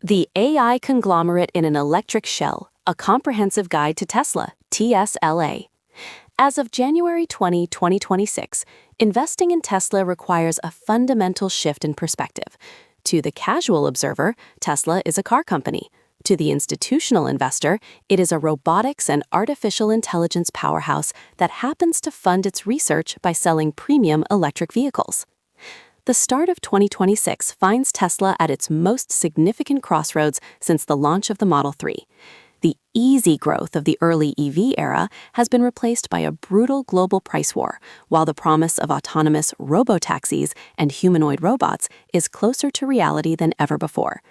The AI Conglomerate in an Electric Shell, a comprehensive guide to Tesla, TSLA. As of January 2026, investing in Tesla requires a fundamental shift in perspective. To the casual observer, Tesla is a car company. To the institutional investor, it is a robotics and artificial intelligence powerhouse that happens to fund its research by selling premium electric vehicles. The start of 2026 finds Tesla at its most significant crossroads since the launch of the Model 3. The easy growth of the early EV era has been replaced by a brutal global price war, while the promise of autonomous robotaxis and humanoid robots is closer to reality than ever before.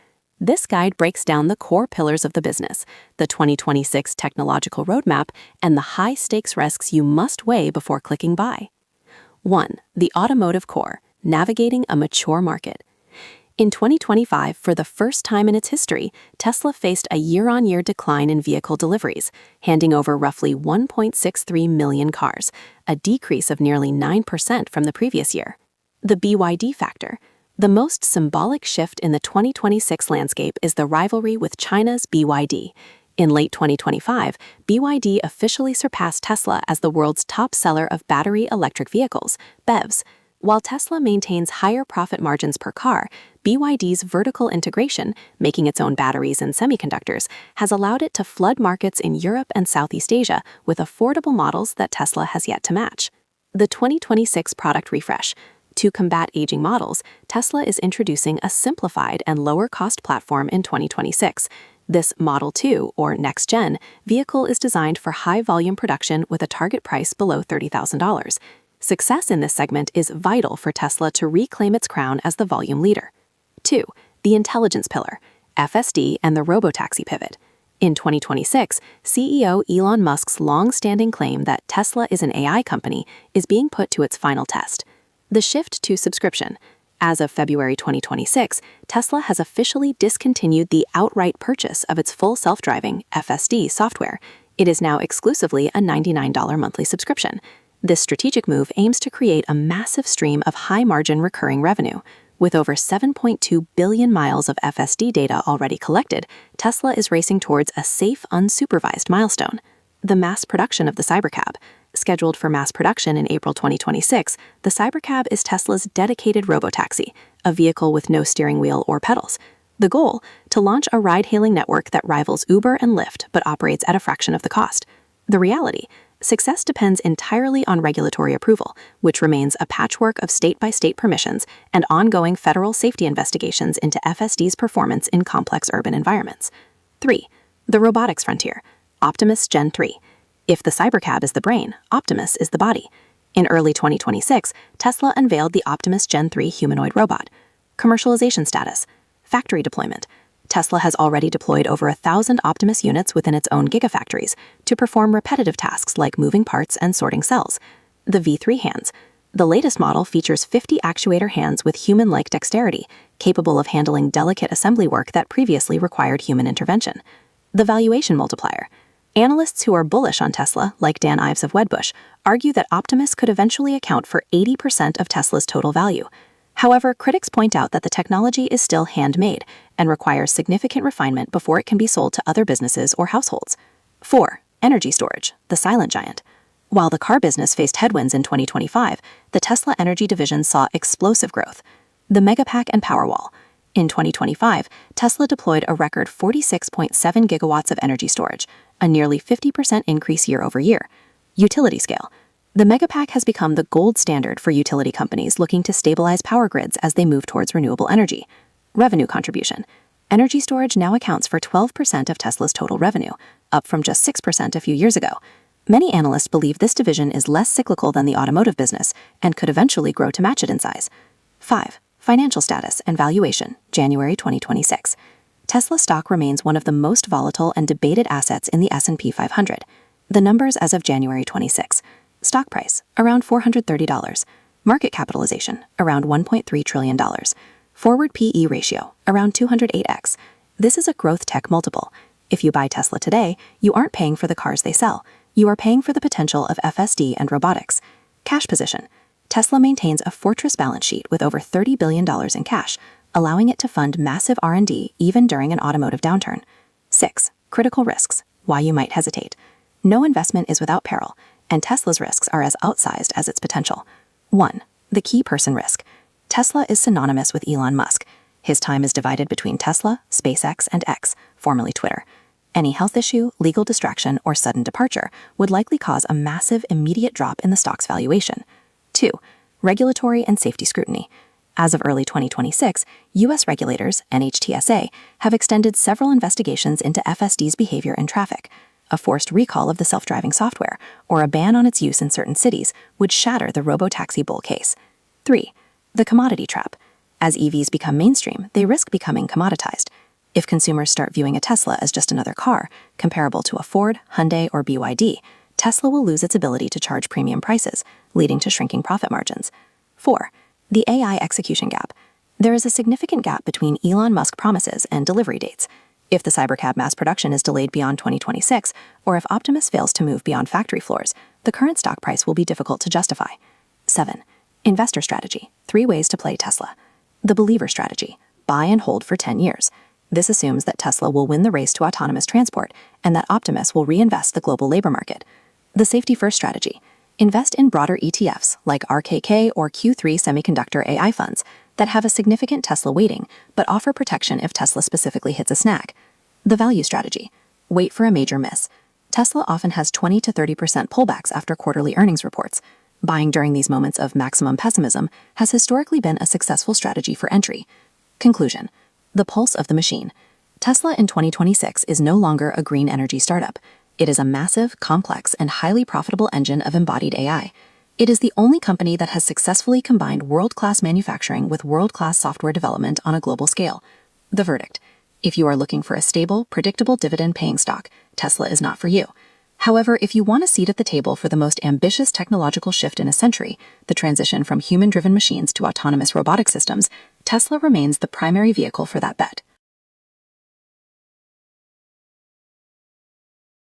This guide breaks down the core pillars of the business, the 2026 technological roadmap, and the high-stakes risks you must weigh before clicking buy. 1. The automotive core. Navigating a mature market. In 2025, for the first time in its history, Tesla faced a year-on-year decline in vehicle deliveries, handing over roughly 1.63 million cars, a decrease of nearly 9% from the previous year. The BYD factor. The most symbolic shift in the 2026 landscape is the rivalry with China's BYD. In late 2025, BYD officially surpassed Tesla as the world's top seller of battery electric vehicles, BEVs. While Tesla maintains higher profit margins per car, BYD's vertical integration, making its own batteries and semiconductors, has allowed it to flood markets in Europe and Southeast Asia with affordable models that Tesla has yet to match. The 2026 product refresh. To combat aging models, Tesla is introducing a simplified and lower-cost platform in 2026. This Model 2, or Next Gen, vehicle is designed for high-volume production with a target price below $30,000. Success in this segment is vital for Tesla to reclaim its crown as the volume leader. 2. The intelligence pillar, FSD and the Robotaxi pivot. In 2026, CEO Elon Musk's long-standing claim that Tesla is an AI company is being put to its final test. The shift to subscription. As of February 2026, Tesla has officially discontinued the outright purchase of its full self-driving FSD software. It is now exclusively a $99 monthly subscription. This strategic move aims to create a massive stream of high-margin recurring revenue. With over 7.2 billion miles of FSD data already collected, Tesla is racing towards a safe, unsupervised milestone. The mass production of the Cybercab. Scheduled for mass production in April 2026, the Cybercab is Tesla's dedicated robotaxi, a vehicle with no steering wheel or pedals. The goal? To launch a ride-hailing network that rivals Uber and Lyft but operates at a fraction of the cost. The reality? Success depends entirely on regulatory approval, which remains a patchwork of state-by-state permissions and ongoing federal safety investigations into FSD's performance in complex urban environments. 3. The robotics frontier. Optimus Gen 3. If the Cybercab is the brain, Optimus is the body. In early 2026, Tesla unveiled the Optimus Gen 3 humanoid robot. Commercialization status. Factory deployment. Tesla has already deployed over 1,000 Optimus units within its own gigafactories to perform repetitive tasks like moving parts and sorting cells. The V3 hands. The latest model features 50 actuator hands with human-like dexterity, capable of handling delicate assembly work that previously required human intervention. The valuation multiplier. Analysts who are bullish on Tesla, like Dan Ives of Wedbush, argue that Optimus could eventually account for 80% of Tesla's total value. However, critics point out that the technology is still handmade and requires significant refinement before it can be sold to other businesses or households. 4. Energy storage, the silent giant. While the car business faced headwinds in 2025, the Tesla Energy division saw explosive growth. The Megapack and Powerwall. In 2025, Tesla deployed a record 46.7 gigawatts of energy storage, a nearly 50% increase year over year. Utility scale. The Megapack has become the gold standard for utility companies looking to stabilize power grids as they move towards renewable energy. Revenue contribution. Energy storage now accounts for 12% of Tesla's total revenue, up from just 6% a few years ago. Many analysts believe this division is less cyclical than the automotive business and could eventually grow to match it in size. 5. Financial status and valuation, January 2026. Tesla stock remains one of the most volatile and debated assets in the S&P 500. The numbers as of January 26. Stock price, around $430. Market capitalization, around $1.3 trillion. Forward PE ratio, around 208x. This is a growth tech multiple. If you buy Tesla today, you aren't paying for the cars they sell. You are paying for the potential of FSD and robotics. Cash position. Tesla maintains a fortress balance sheet with over $30 billion in cash, allowing it to fund massive R&D even during an automotive downturn. 6. Critical risks. Why you might hesitate. No investment is without peril, and Tesla's risks are as outsized as its potential. 1. The key person risk. Tesla is synonymous with Elon Musk. His time is divided between Tesla, SpaceX, and X, formerly Twitter. Any health issue, legal distraction, or sudden departure would likely cause a massive immediate drop in the stock's valuation. 2. Regulatory and safety scrutiny. As of early 2026, U.S. regulators, TSLA, have extended several investigations into FSD's behavior in traffic. A forced recall of the self-driving software, or a ban on its use in certain cities, would shatter the Robotaxi bull case. 3. The commodity trap. As EVs become mainstream, they risk becoming commoditized. If consumers start viewing a Tesla as just another car, comparable to a Ford, Hyundai, or BYD, Tesla will lose its ability to charge premium prices, leading to shrinking profit margins. 4. The AI execution gap. There is a significant gap between Elon Musk promises and delivery dates. If the Cybercab mass production is delayed beyond 2026, or if Optimus fails to move beyond factory floors, the current stock price will be difficult to justify. 7. Investor strategy. 3 ways to play Tesla. The believer strategy. Buy and hold for 10 years. This assumes that Tesla will win the race to autonomous transport and that Optimus will reinvest the global labor market. The safety-first strategy. Invest in broader ETFs like RKK or Q3 semiconductor AI funds that have a significant Tesla weighting but offer protection if Tesla specifically hits a snag. The value strategy. Wait for a major miss. Tesla often has 20 to 30% pullbacks after quarterly earnings reports. Buying during these moments of maximum pessimism has historically been a successful strategy for entry. Conclusion. The pulse of the machine. Tesla in 2026 is no longer a green energy startup. It is a massive, complex, and highly profitable engine of embodied AI. It is the only company that has successfully combined world-class manufacturing with world-class software development on a global scale. The verdict. If you are looking for a stable, predictable dividend-paying stock, Tesla is not for you. However, if you want a seat at the table for the most ambitious technological shift in a century, the transition from human-driven machines to autonomous robotic systems, Tesla remains the primary vehicle for that bet.